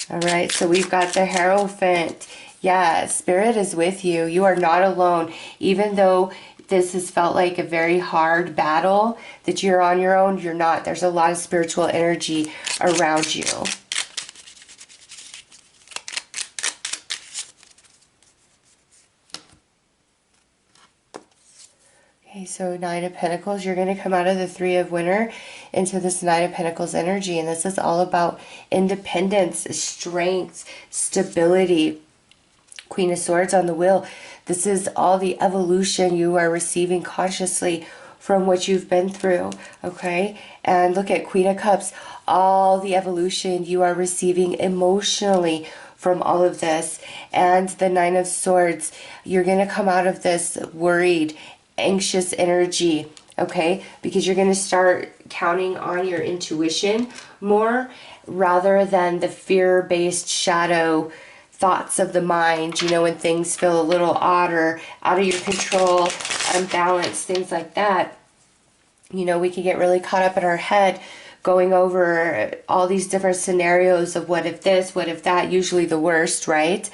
All right, so we've got the Hierophant. Yeah, Spirit is with you. You are not alone. Even though this has felt like a very hard battle, that you're on your own, you're not. There's a lot of spiritual energy around you. Okay, so 9 of Pentacles, you're going to come out of the 3 of Winter into this 9 of Pentacles energy. And this is all about independence, strength, stability. Queen of Swords on the wheel. This is all the evolution you are receiving consciously from what you've been through, okay? And look at Queen of Cups, all the evolution you are receiving emotionally from all of this. And the 9 of Swords, you're going to come out of this worried, anxious energy, okay? Because you're going to start counting on your intuition more rather than the fear-based shadow thoughts of the mind, you know, when things feel a little odd or out of your control, unbalanced, things like that. You know, we can get really caught up in our head going over all these different scenarios of what if this, what if that, usually the worst, right?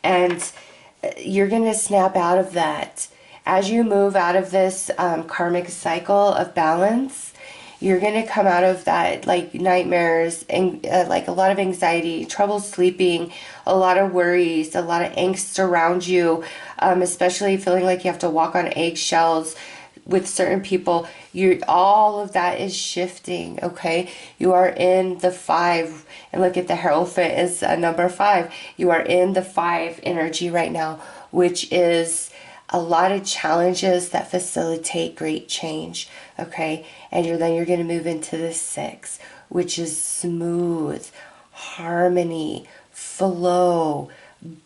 And you're going to snap out of that. As you move out of this karmic cycle of balance, you're going to come out of that like nightmares and like a lot of anxiety, trouble sleeping, a lot of worries, a lot of angst around you, especially feeling like you have to walk on eggshells with certain people. All of that is shifting, okay? You are in the 5, and look at the Hierophant is number 5. You are in the 5 energy right now, which is a lot of challenges that facilitate great change, okay? And then you're going to move into the 6, which is smooth, harmony, flow,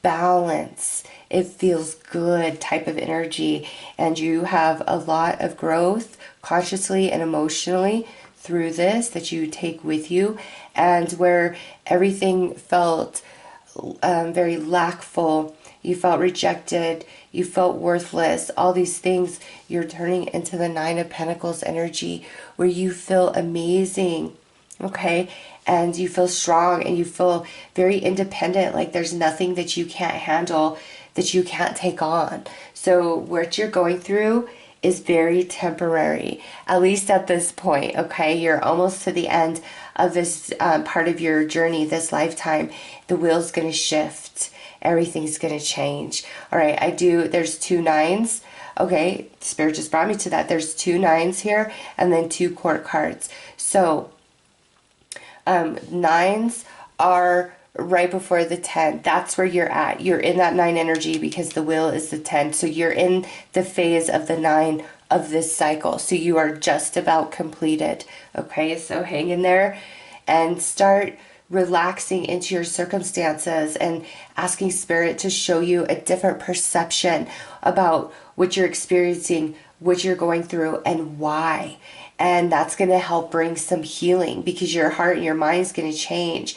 balance. It feels good type of energy. And you have a lot of growth consciously and emotionally through this that you take with you. And where everything felt very lackful, you felt rejected, you felt worthless, all these things, you're turning into the 9 of Pentacles energy where you feel amazing, okay? And you feel strong and you feel very independent, like there's nothing that you can't handle, that you can't take on. So what you're going through is very temporary, at least at this point, okay? You're almost to the end of this part of your journey, this lifetime. The wheel's going to shift. Everything's going to change. All right, there's 2 9s. Okay, Spirit just brought me to that. There's 2 9s here and then 2 court cards. So 9s are right before the 10. That's where you're at. You're in that 9 energy because the wheel is the 10. So you're in the phase of the 9 of this cycle. So you are just about completed. Okay, so hang in there and start relaxing into your circumstances and asking Spirit to show you a different perception about what you're experiencing, what you're going through, and why. And that's going to help bring some healing because your heart and your mind is going to change.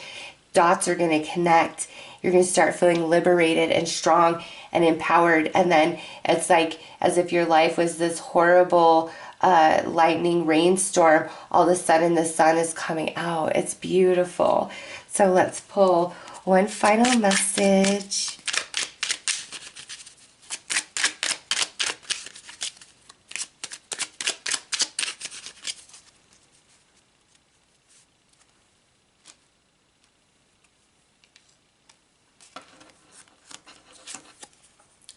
Dots are going to connect. You're going to start feeling liberated and strong and empowered. And then it's like as if your life was this horrible lightning rainstorm. All of a sudden the sun is coming out. It's beautiful. So let's pull one final message.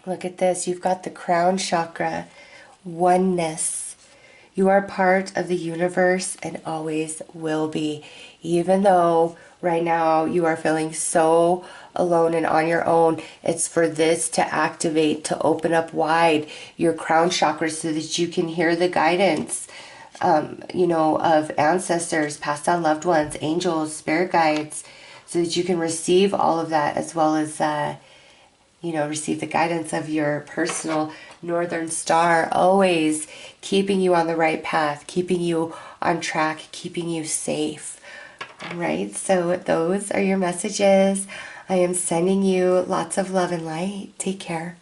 Look at this. You've got the crown chakra, oneness. You are part of the universe and always will be. Even though right now you are feeling so alone and on your own, it's for this to activate, to open up wide your crown chakra so that you can hear the guidance, of ancestors, passed on loved ones, angels, spirit guides, so that you can receive all of that as well as receive the guidance of your personal northern star, always keeping you on the right path, keeping you on track, keeping you safe. All right, so those are your messages. I am sending you lots of love and light. Take care.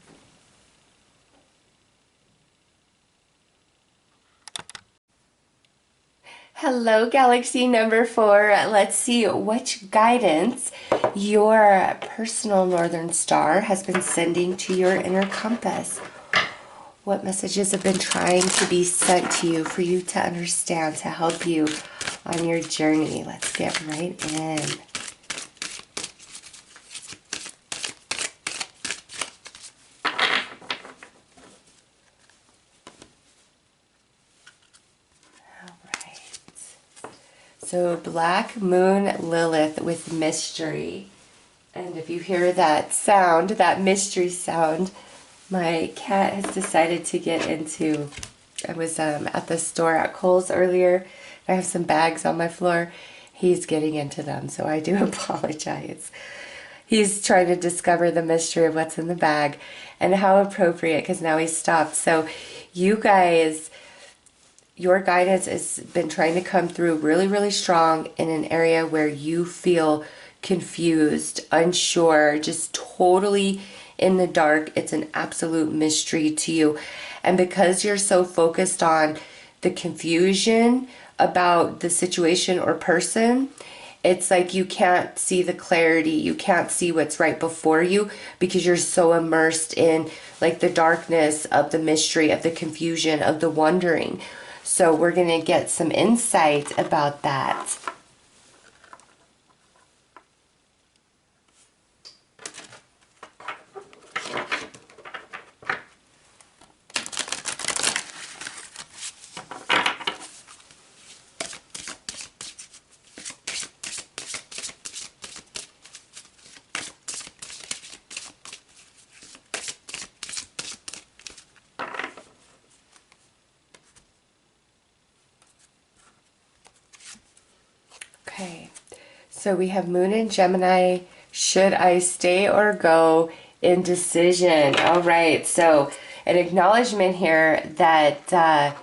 Hello, galaxy number 4. Let's see which guidance your personal northern star has been sending to your inner compass. What messages have been trying to be sent to you for you to understand, to help you on your journey? Let's get right in. So Black Moon Lilith with mystery. And if you hear that sound, that mystery sound, my cat has decided to get into. I was at the store at Kohl's earlier. I have some bags on my floor. He's getting into them, so I do apologize. He's trying to discover the mystery of what's in the bag, and how appropriate, because now he's stopped. So you guys, your guidance has been trying to come through really, really strong in an area where you feel confused, unsure, just totally in the dark. It's an absolute mystery to you. And because you're so focused on the confusion about the situation or person, it's like you can't see the clarity. You can't see what's right before you because you're so immersed in like the darkness of the mystery, of the confusion, of the wondering. So we're going to get some insight about that. Okay, so we have Moon in Gemini. Should I stay or go? Indecision. All right, so an acknowledgement here that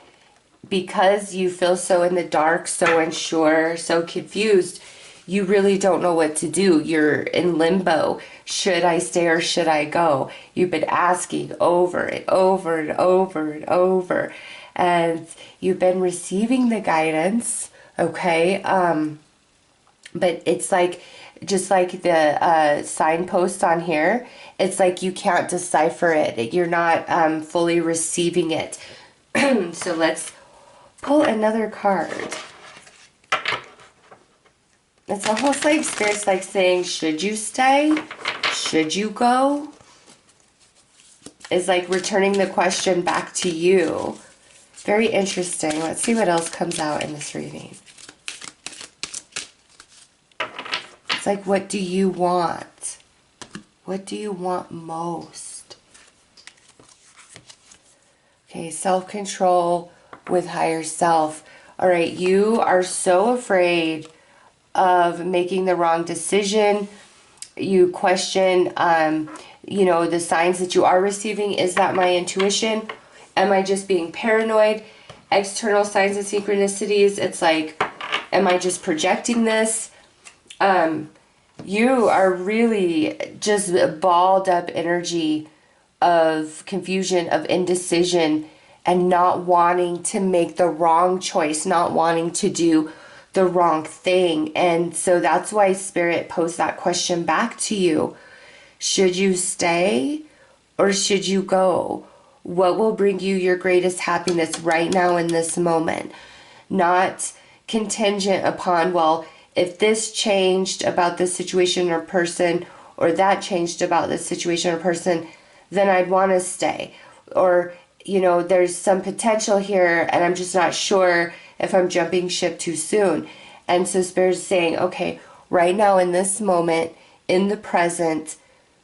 because you feel so in the dark, so unsure, so confused, you really don't know what to do. You're in limbo. Should I stay or should I go? You've been asking over and over and over and over, and you've been receiving the guidance, okay? But it's like, just like the signpost on here, it's like you can't decipher it. You're not fully receiving it. So let's pull another card. It's almost like Spirit's like saying, should you stay? Should you go? It's like returning the question back to you. Very interesting. Let's see what else comes out in this reading. It's like, what do you want? What do you want most? Okay, self-control with higher self. All right, you are so afraid of making the wrong decision. You question, the signs that you are receiving. Is that my intuition? Am I just being paranoid? external signs and synchronicities, it's like, am I just projecting this? You are really just balled up energy of confusion, of indecision, and not wanting to make the wrong choice, not wanting to do the wrong thing. And so that's why Spirit posed that question back to you. Should you stay or should you go? What will bring you your greatest happiness right now in this moment? Not contingent upon, well, if this changed about this situation or person, or that changed about this situation or person, then I'd want to stay. Or, there's some potential here and I'm just not sure if I'm jumping ship too soon. And so Spirit is saying, okay, right now in this moment, in the present,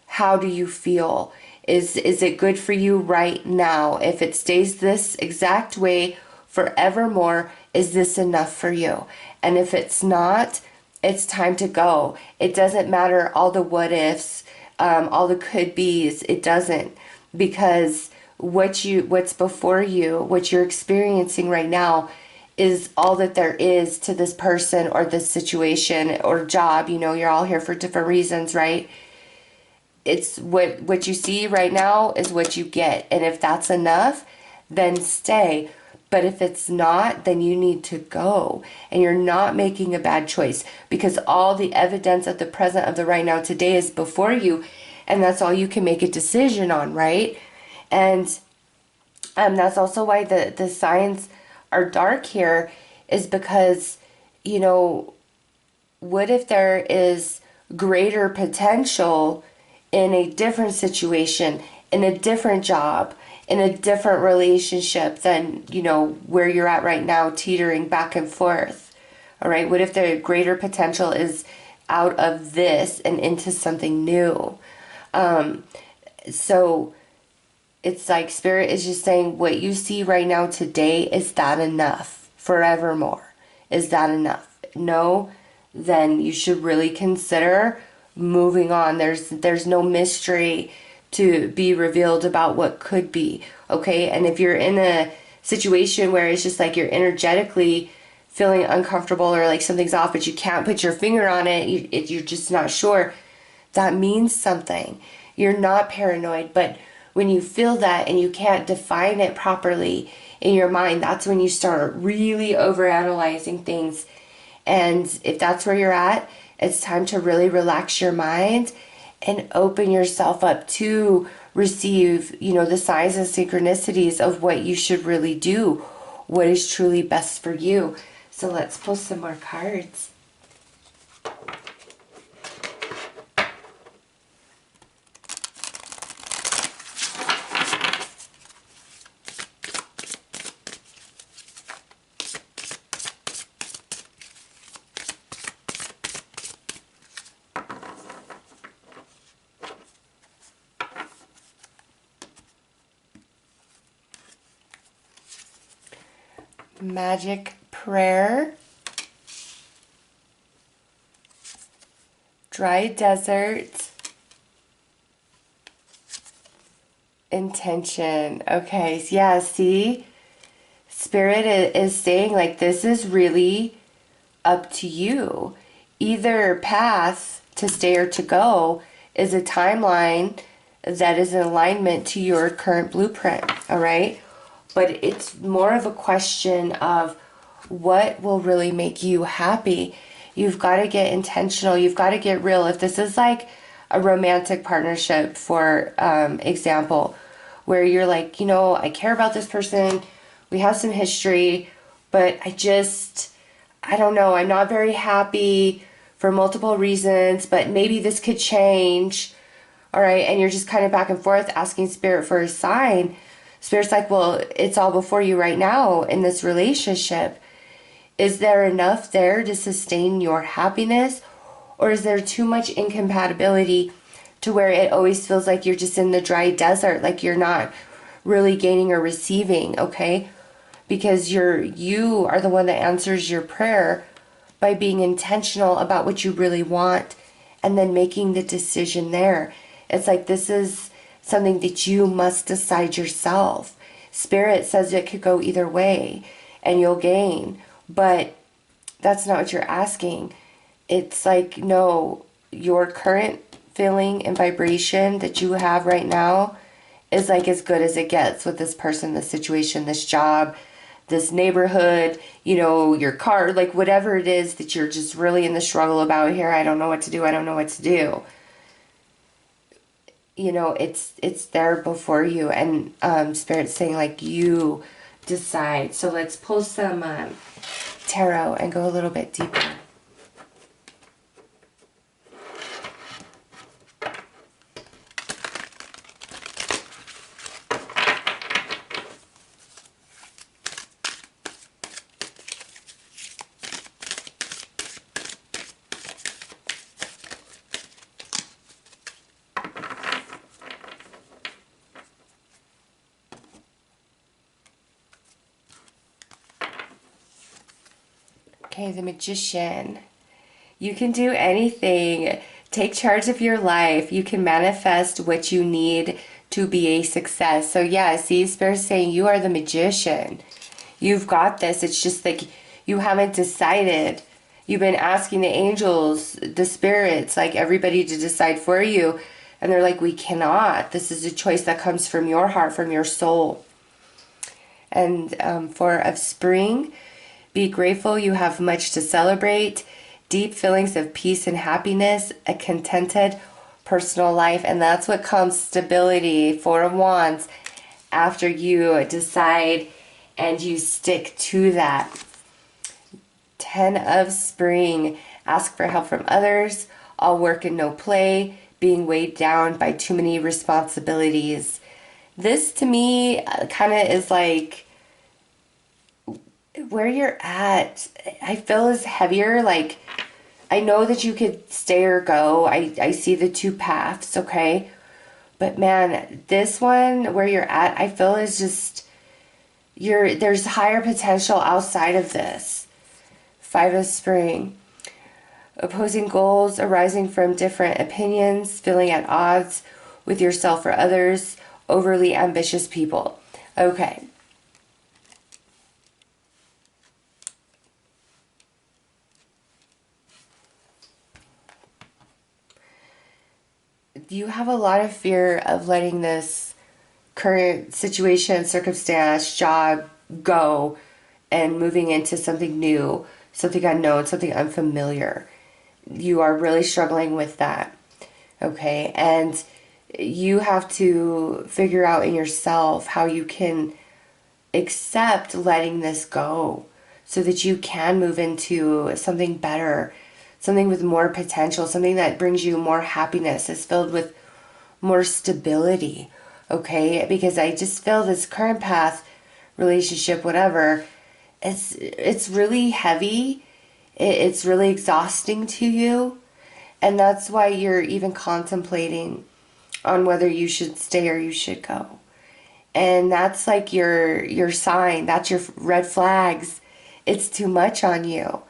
how do you feel? Is it good for you right now? If it stays this exact way forevermore, is this enough for you? And if it's not, it's time to go. It doesn't matter all the what ifs, all the could be's. It doesn't, because what's before you, what you're experiencing right now, is all that there is to this person or this situation or job. You're all here for different reasons, right? It's what you see right now is what you get. And if that's enough, then stay. But if it's not, then you need to go. And you're not making a bad choice, because all the evidence of the present, of the right now, today is before you. And that's all you can make a decision on, right? And that's also why the signs are dark here, is because, what if there is greater potential in a different situation, in a different job, in a different relationship than, where you're at right now, teetering back and forth. All right. What if the greater potential is out of this and into something new? So it's like Spirit is just saying, what you see right now today, is that enough forevermore? Is that enough? No, then you should really consider moving on. There's no mystery to be revealed about what could be, okay? And if you're in a situation where it's just like you're energetically feeling uncomfortable, or like something's off but you can't put your finger on it, you're just not sure, that means something. You're not paranoid, but when you feel that and you can't define it properly in your mind, that's when you start really overanalyzing things. And if that's where you're at, it's time to really relax your mind and open yourself up to receive, the signs and synchronicities of what you should really do, what is truly best for you. So let's pull some more cards. Magic prayer, dry desert, intention. Okay, yeah, see, Spirit is saying, like, this is really up to you. Either path, to stay or to go, is a timeline that is in alignment to your current blueprint, all right? But it's more of a question of what will really make you happy. You've got to get intentional. You've got to get real. If this is like a romantic partnership, for example, where you're like, I care about this person, we have some history, but I don't know, I'm not very happy for multiple reasons, but maybe this could change, all right? And you're just kind of back and forth asking Spirit for a sign. Spirit's like, well, it's all before you right now in this relationship. Is there enough there to sustain your happiness? Or is there too much incompatibility to where it always feels like you're just in the dry desert, like you're not really gaining or receiving, okay? Because you are the one that answers your prayer by being intentional about what you really want and then making the decision there. It's like this is something that you must decide yourself. Spirit says it could go either way and you'll gain. But that's not what you're asking. It's like, no, your current feeling and vibration that you have right now is like as good as it gets with this person, this situation, this job, this neighborhood, you know, your car, like whatever it is that you're just really in the struggle about here. I don't know what to do. I don't know what to do. You know, it's there before you, and Spirit's saying like you decide. So let's pull some tarot and go a little bit deeper. Okay, the Magician. You can do anything. Take charge of your life. You can manifest what you need to be a success. So yeah, see, Spirit's saying you are the magician. You've got this. It's just like you haven't decided. You've been asking the angels, the spirits, like everybody to decide for you. And they're like, we cannot. This is a choice that comes from your heart, from your soul. And of spring, be grateful you have much to celebrate, deep feelings of peace and happiness, a contented personal life, and that's what comes stability, Four of Wands, after you decide and you stick to that. 10 of Spring, ask for help from others, all work and no play, being weighed down by too many responsibilities. This to me kind of is like where you're at. I feel is heavier. Like, I know that you could stay or go. I see the two paths, okay? But man, this one where you're at, I feel is just there's higher potential outside of this. 5 of Spring. Opposing goals arising from different opinions, feeling at odds with yourself or others, overly ambitious people. Okay. You have a lot of fear of letting this current situation, circumstance, job go and moving into something new, something unknown, something unfamiliar. You are really struggling with that. Okay. And you have to figure out in yourself how you can accept letting this go so that you can move into something better, something with more potential, something that brings you more happiness, is filled with more stability. Okay. Because I just feel this current path, relationship, whatever, it's really heavy. It's really exhausting to you. And that's why you're even contemplating on whether you should stay or you should go. And that's like your sign. That's your red flags. It's too much on you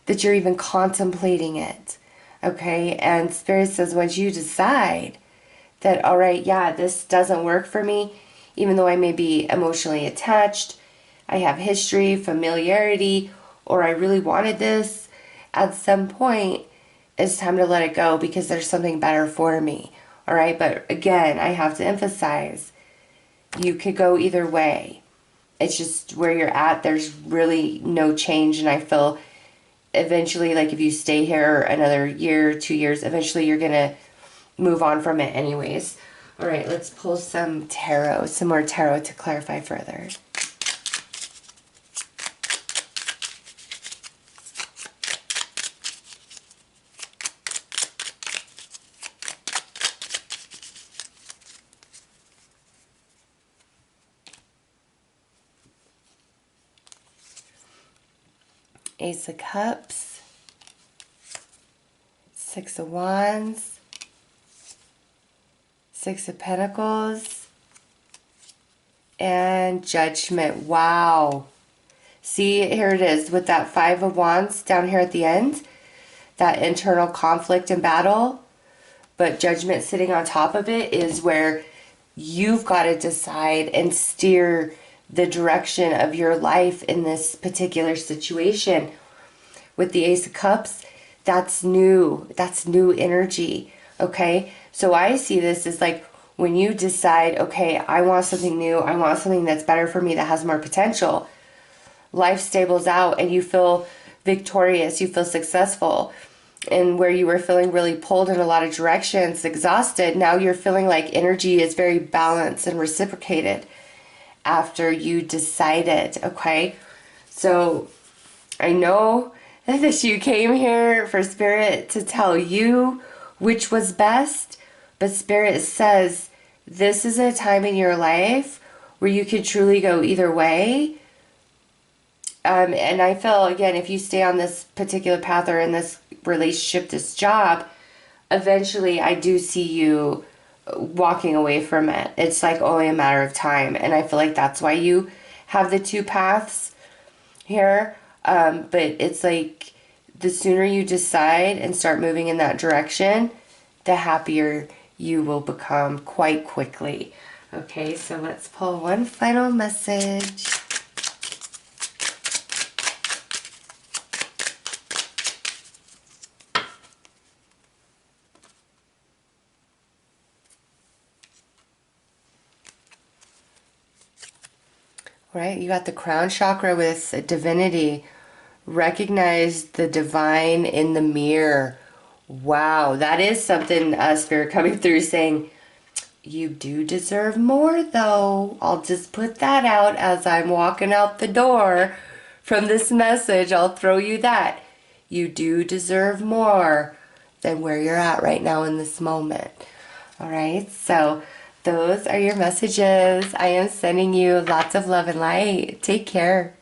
that you're even contemplating it. Okay? And Spirit says once you decide that, all right, yeah, this doesn't work for me, even though I may be emotionally attached, I have history, familiarity, or I really wanted this, at some point, it's time to let it go because there's something better for me. All right? But again, I have to emphasize, you could go either way. It's just where you're at, there's really no change. And I feel eventually, like if you stay here another year, 2 years, eventually you're going to move on from it anyways. All right, let's pull some tarot, some more tarot to clarify further. Ace of Cups, 6 of Wands, 6 of Pentacles, and Judgment. Wow. See, here it is with that 5 of Wands down here at the end, that internal conflict and battle, but Judgment sitting on top of it is where you've got to decide and steer the direction of your life in this particular situation. With the Ace of Cups, that's new. That's new energy. Okay? So I see this as like when you decide, okay, I want something new, I want something that's better for me, that has more potential. Life stables out and you feel victorious, you feel successful. And where you were feeling really pulled in a lot of directions, exhausted, now you're feeling like energy is very balanced and reciprocated after you decided, okay? So I know that you came here for Spirit to tell you which was best, but Spirit says this is a time in your life where you could truly go either way. And I feel, again, if you stay on this particular path or in this relationship, this job, eventually I do see you walking away from it. It's like only a matter of time. And I feel like that's why you have the two paths here. But it's like the sooner you decide and start moving in that direction, the happier you will become quite quickly. Okay, so let's pull one final message. Right, you got the crown chakra with divinity. Recognize the divine in the mirror. Wow, that is something, Spirit coming through saying, you do deserve more though. I'll just put that out as I'm walking out the door from this message. I'll throw you that. You do deserve more than where you're at right now in this moment. All right, so those are your messages. I am sending you lots of love and light. Take care.